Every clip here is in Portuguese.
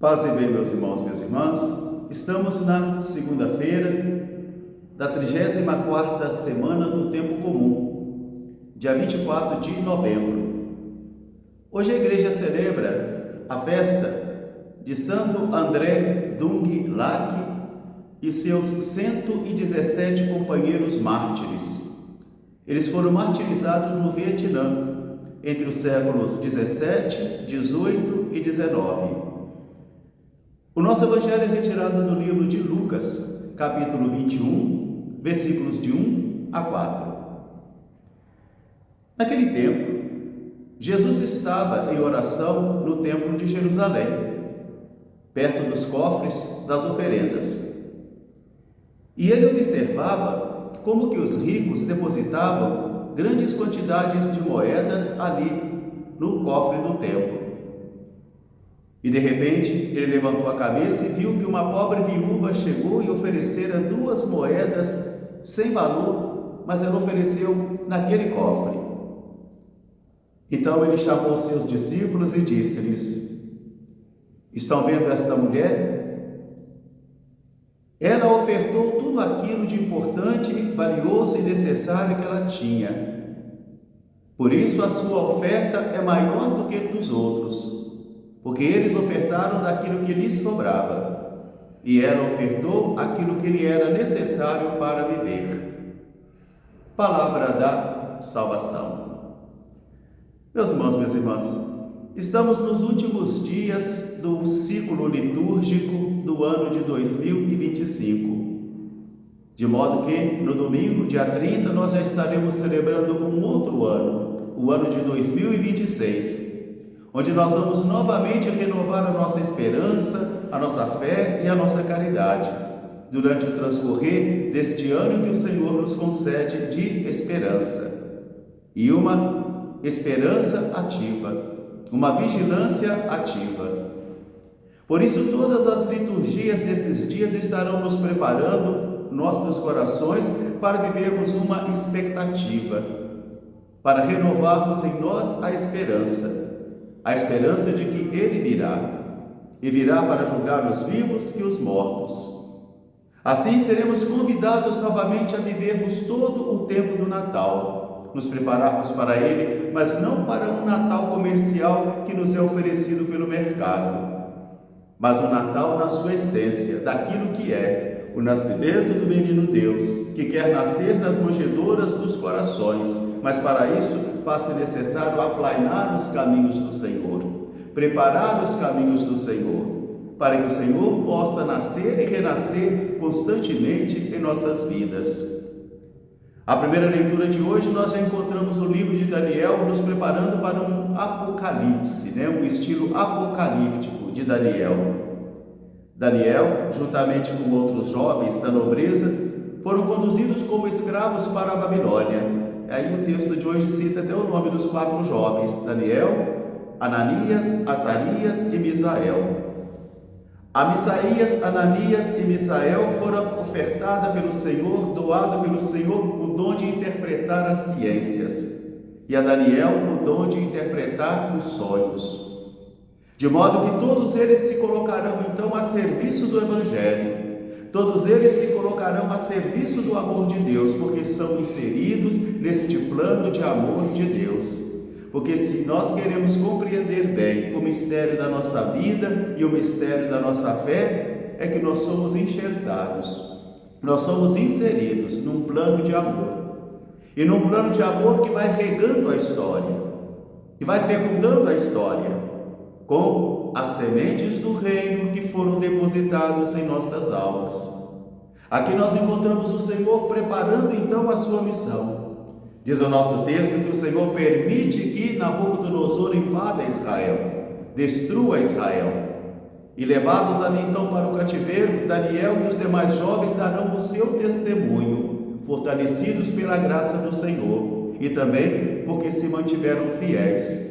Paz e bem, meus irmãos e minhas irmãs. Estamos na segunda-feira da 34ª semana do Tempo Comum, dia 24 de novembro. Hoje a igreja celebra a festa de Santo André Dung Lac e seus 117 companheiros mártires. Eles foram martirizados no Vietnã entre os séculos 17, 18 e 19. O nosso evangelho é retirado do livro de Lucas, capítulo 21, versículos de 1 a 4. Naquele tempo, Jesus estava em oração no templo de Jerusalém, perto dos cofres das oferendas. E ele observava como que os ricos depositavam grandes quantidades de moedas ali no cofre do templo. E de repente ele levantou a cabeça e viu que uma pobre viúva chegou e oferecera 2 moedas sem valor, mas ela ofereceu naquele cofre. Então ele chamou seus discípulos e disse-lhes: estão vendo esta mulher? Ela ofertou tudo aquilo de importante, valioso e necessário que ela tinha. Por isso a sua oferta é maior do que dos outros, porque eles ofertaram daquilo que lhes sobrava, e ela ofertou aquilo que lhe era necessário para viver. Palavra da salvação. Meus irmãos, minhas irmãs, estamos nos últimos dias do ciclo litúrgico do ano de 2025, de modo que no domingo, dia 30, nós já estaremos celebrando um outro ano, o ano de 2026, onde nós vamos novamente renovar a nossa esperança, a nossa fé e a nossa caridade, durante o transcorrer deste ano que o Senhor nos concede de esperança, e uma esperança ativa, uma vigilância ativa. Por isso, todas as liturgias desses dias estarão nos preparando nossos corações para vivermos uma expectativa, para renovarmos em nós a esperança de que Ele virá, e virá para julgar os vivos e os mortos. Assim seremos convidados novamente a vivermos todo o tempo do Natal, nos prepararmos para Ele, mas não para um Natal comercial que nos é oferecido pelo mercado, mas um Natal na sua essência, daquilo que é o nascimento do menino Deus, que quer nascer nas manjedouras dos corações, mas para isso faz-se necessário aplainar os caminhos do Senhor, preparar os caminhos do Senhor, para que o Senhor possa nascer e renascer constantemente em nossas vidas. A primeira leitura de hoje nós já encontramos o livro de Daniel nos preparando para um apocalipse, um estilo apocalíptico de Daniel. Daniel, juntamente com outros jovens da nobreza, foram conduzidos como escravos para a Babilônia. Aí o texto de hoje cita até o nome dos 4 jovens: Daniel, Ananias, Azarias e Misael. A Misaías, Ananias e Misael foram ofertada pelo Senhor, doado pelo Senhor, o dom de interpretar as ciências, e a Daniel o dom de interpretar os sonhos. De modo que todos eles se colocarão então a serviço do Evangelho. Todos eles se colocarão a serviço do amor de Deus, porque são inseridos neste plano de amor de Deus. Porque se nós queremos compreender bem o mistério da nossa vida e o mistério da nossa fé, é que nós somos enxertados, nós somos inseridos num plano de amor. E num plano de amor que vai regando a história, que vai fecundando a história com as sementes do reino que foram depositadas em nossas almas. Aqui nós encontramos o Senhor preparando então a sua missão. Diz o nosso texto que o Senhor permite que Nabucodonosor invada Israel, destrua Israel. E levados ali então para o cativeiro, Daniel e os demais jovens darão o seu testemunho, fortalecidos pela graça do Senhor, e também porque se mantiveram fiéis.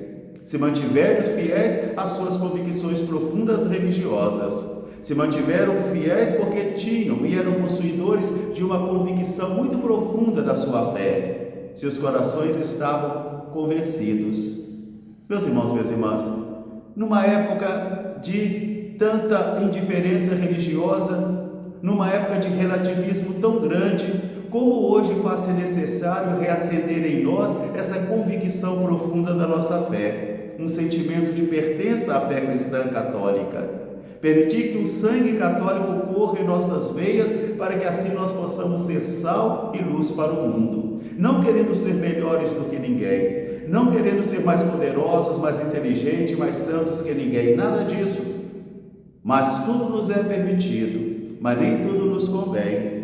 Se mantiveram fiéis às suas convicções profundas religiosas, se mantiveram fiéis porque tinham e eram possuidores de uma convicção muito profunda da sua fé, seus corações estavam convencidos. Meus irmãos, minhas irmãs, numa época de tanta indiferença religiosa, numa época de relativismo tão grande, como hoje faz-se necessário reacender em nós essa convicção profunda da nossa fé, um sentimento de pertença à fé cristã católica. Permitir que o sangue católico corra em nossas veias para que assim nós possamos ser sal e luz para o mundo. Não querendo ser melhores do que ninguém, não querendo ser mais poderosos, mais inteligentes, mais santos que ninguém, nada disso. Mas tudo nos é permitido, mas nem tudo nos convém.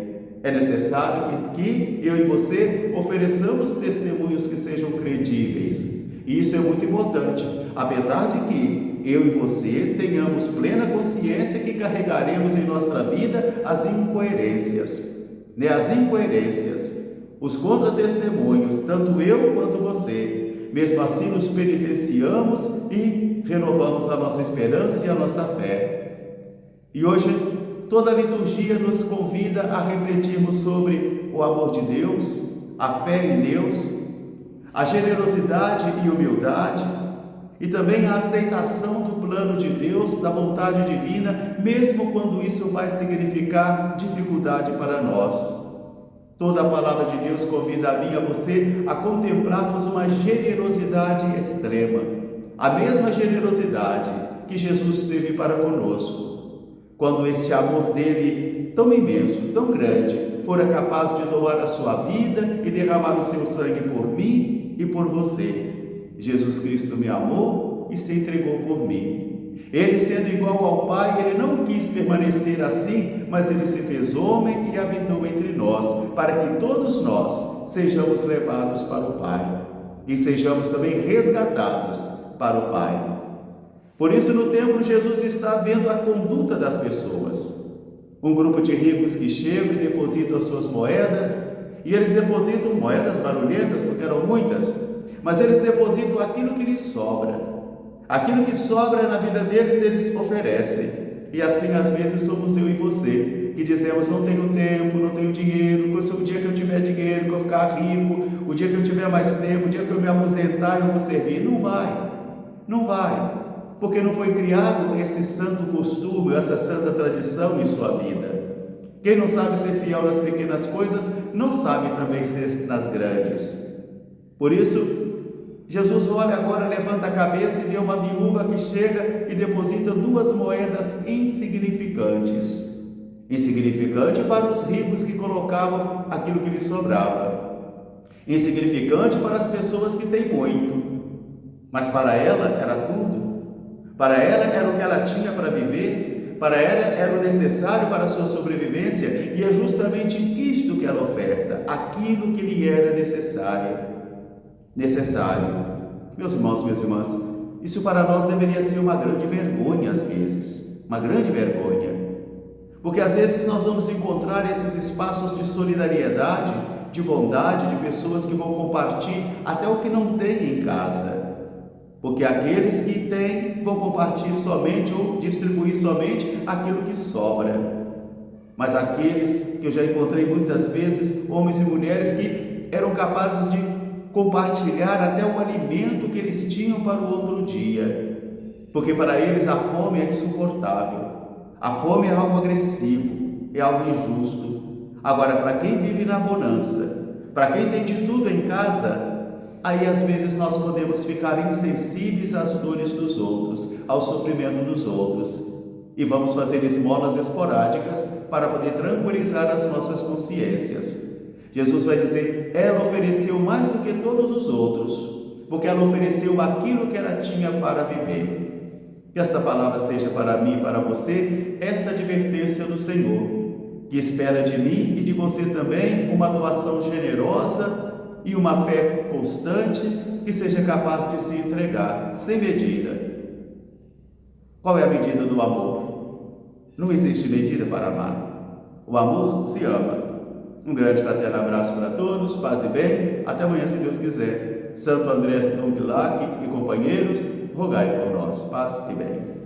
É necessário que eu e você ofereçamos testemunhos que sejam credíveis. E isso é muito importante, apesar de que eu e você tenhamos plena consciência que carregaremos em nossa vida as incoerências, As incoerências, os contratestemunhos, tanto eu quanto você. Mesmo assim nos penitenciamos e renovamos a nossa esperança e a nossa fé. E hoje toda a liturgia nos convida a refletirmos sobre o amor de Deus, a fé em Deus, a generosidade e humildade, e também a aceitação do plano de Deus, da vontade divina, mesmo quando isso vai significar dificuldade para nós. Toda a palavra de Deus convida a mim e a você a contemplarmos uma generosidade extrema, a mesma generosidade que Jesus teve para conosco. Quando esse amor dele, tão imenso, tão grande, fora capaz de doar a sua vida e derramar o seu sangue por mim e por você. Jesus Cristo me amou e se entregou por mim. Ele, sendo igual ao Pai, ele não quis permanecer assim, mas ele se fez homem e habitou entre nós, para que todos nós sejamos levados para o Pai e sejamos também resgatados para o Pai. Por isso, no templo, Jesus está vendo a conduta das pessoas. Um grupo de ricos que chegam e depositam as suas moedas, e eles depositam moedas barulhentas, porque eram muitas, mas eles depositam aquilo que lhes sobra. Aquilo que sobra na vida deles, eles oferecem. E assim, às vezes, somos eu e você, que dizemos: não tenho tempo, não tenho dinheiro, o dia que eu tiver dinheiro, que eu ficar rico, o dia que eu tiver mais tempo, o dia que eu me aposentar, eu vou servir. Não vai. Porque não foi criado esse santo costume, essa santa tradição em sua vida. Quem não sabe ser fiel nas pequenas coisas, não sabe também ser nas grandes. Por isso, Jesus olha agora, levanta a cabeça e vê uma viúva que chega e deposita 2 moedas insignificantes. Insignificante para os ricos que colocavam aquilo que lhes sobrava. Insignificante para as pessoas que têm muito. Mas para ela era tudo. Para ela era o que ela tinha para viver, para ela era o necessário para a sua sobrevivência, e é justamente isto que ela oferta, aquilo que lhe era necessário. Meus irmãos, minhas irmãs, isso para nós deveria ser uma grande vergonha às vezes, uma grande vergonha, porque às vezes nós vamos encontrar esses espaços de solidariedade, de bondade, de pessoas que vão compartilhar até o que não tem em casa. Porque aqueles que têm vão compartilhar somente ou distribuir somente aquilo que sobra. Mas aqueles que eu já encontrei muitas vezes, homens e mulheres que eram capazes de compartilhar até o alimento que eles tinham para o outro dia. Porque para eles a fome é insuportável. A fome é algo agressivo, é algo injusto. Agora, para quem vive na bonança, para quem tem de tudo em casa, aí às vezes nós podemos ficar insensíveis às dores dos outros, ao sofrimento dos outros, e vamos fazer esmolas esporádicas para poder tranquilizar as nossas consciências. Jesus vai dizer: ela ofereceu mais do que todos os outros, porque ela ofereceu aquilo que ela tinha para viver. Que esta palavra seja para mim e para você esta advertência do Senhor, que espera de mim e de você também uma doação generosa e uma fé constante, que seja capaz de se entregar sem medida. Qual é a medida do amor? Não existe medida para amar. O amor se ama. Um grande fraterno abraço para todos, paz e bem. Até amanhã, se Deus quiser. Santo André Dom Quilac e companheiros, rogai por nós. Paz e bem.